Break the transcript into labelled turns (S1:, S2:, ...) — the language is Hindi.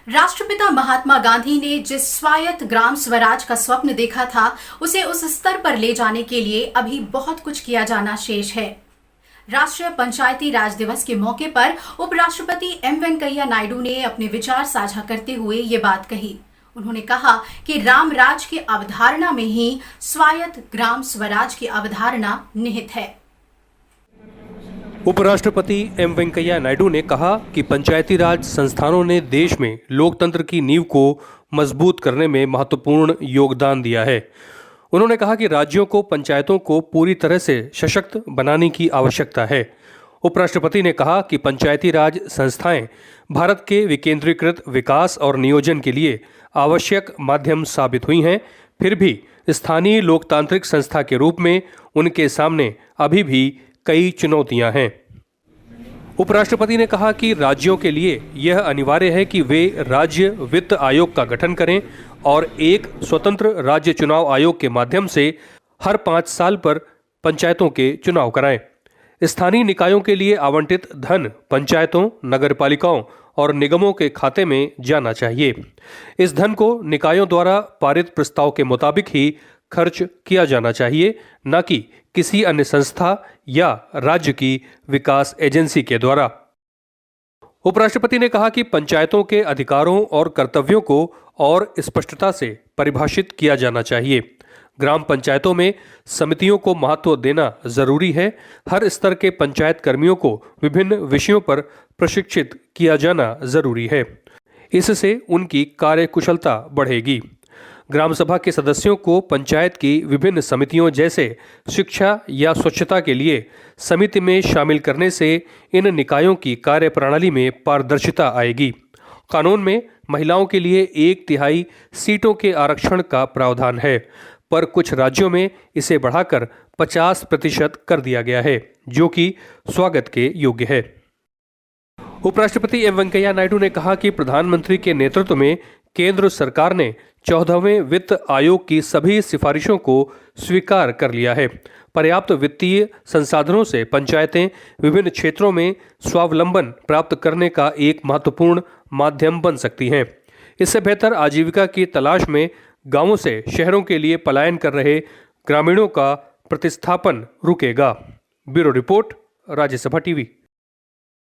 S1: राष्ट्रपिता महात्मा गांधी ने जिस स्वायत्त ग्राम स्वराज का स्वप्न देखा था, उसे उस स्तर पर ले जाने के लिए अभी बहुत कुछ किया जाना शेष है। राष्ट्रीय पंचायती राज दिवस के मौके पर उपराष्ट्रपति एम वेंकैया नायडू ने अपने विचार साझा करते हुए ये बात कही। उन्होंने कहा कि राम राज की अवधारणा में ही स्वायत्त ग्राम स्वराज की अवधारणा निहित है।
S2: उपराष्ट्रपति एम वेंकैया नायडू ने कहा कि पंचायती राज संस्थानों ने देश में लोकतंत्र की नींव को मजबूत करने में महत्वपूर्ण योगदान दिया है। उन्होंने कहा कि राज्यों को पंचायतों को पूरी तरह से सशक्त बनाने की आवश्यकता है। उपराष्ट्रपति ने कहा कि पंचायती राज संस्थाएं भारत के विकेंद्रीकृत विकास और नियोजन के लिए आवश्यक माध्यम साबित हुई हैं, फिर भी स्थानीय लोकतांत्रिक संस्था के रूप में उनके सामने अभी भी कई चुनौतियां हैं। उपराष्ट्रपति ने कहा कि राज्यों के लिए यह अनिवार्य है कि वे राज्य वित्त आयोग का गठन करें और एक स्वतंत्र राज्य चुनाव आयोग के माध्यम से हर 5 साल पर पंचायतों के चुनाव कराएं। स्थानीय निकायों के लिए आवंटित धन पंचायतों, नगरपालिकाओं और निगमों के खाते में जाना चाहिए। इस धन को निकायों द्वारा पारित प्रस्ताव के मुताबिक ही खर्च किया जाना चाहिए, न कि किसी अन्य संस्था या राज्य की विकास एजेंसी के द्वारा। उपराष्ट्रपति ने कहा कि पंचायतों के अधिकारों और कर्तव्यों को और स्पष्टता से परिभाषित किया जाना चाहिए। ग्राम पंचायतों में समितियों को महत्व देना जरूरी है। हर स्तर के पंचायत कर्मियों को विभिन्न विषयों पर प्रशिक्षित किया जाना जरूरी है। इससे उनकी कार्यकुशलता बढ़ेगी। ग्राम सभा के सदस्यों को पंचायत की विभिन्न समितियों जैसे शिक्षा या स्वच्छता के लिए समिति में शामिल करने से इन निकायों की कार्यप्रणाली में पारदर्शिता आएगी। कानून में महिलाओं के लिए 1/3 सीटों के आरक्षण का प्रावधान है, पर कुछ राज्यों में इसे बढ़ाकर 50% कर दिया गया है, जो कि स्वागत के योग्य है। उपराष्ट्रपति एम वेंकैया नायडू ने कहा कि प्रधानमंत्री के नेतृत्व में केंद्र सरकार ने 14वें वित्त आयोग की सभी सिफारिशों को स्वीकार कर लिया है। पर्याप्त वित्तीय संसाधनों से पंचायतें विभिन्न क्षेत्रों में स्वावलंबन प्राप्त करने का एक महत्वपूर्ण माध्यम बन सकती हैं। इससे बेहतर आजीविका की तलाश में गांवों से शहरों के लिए पलायन कर रहे ग्रामीणों का प्रतिस्थापन रुकेगा। Bureau report, Rajya Sabha TV.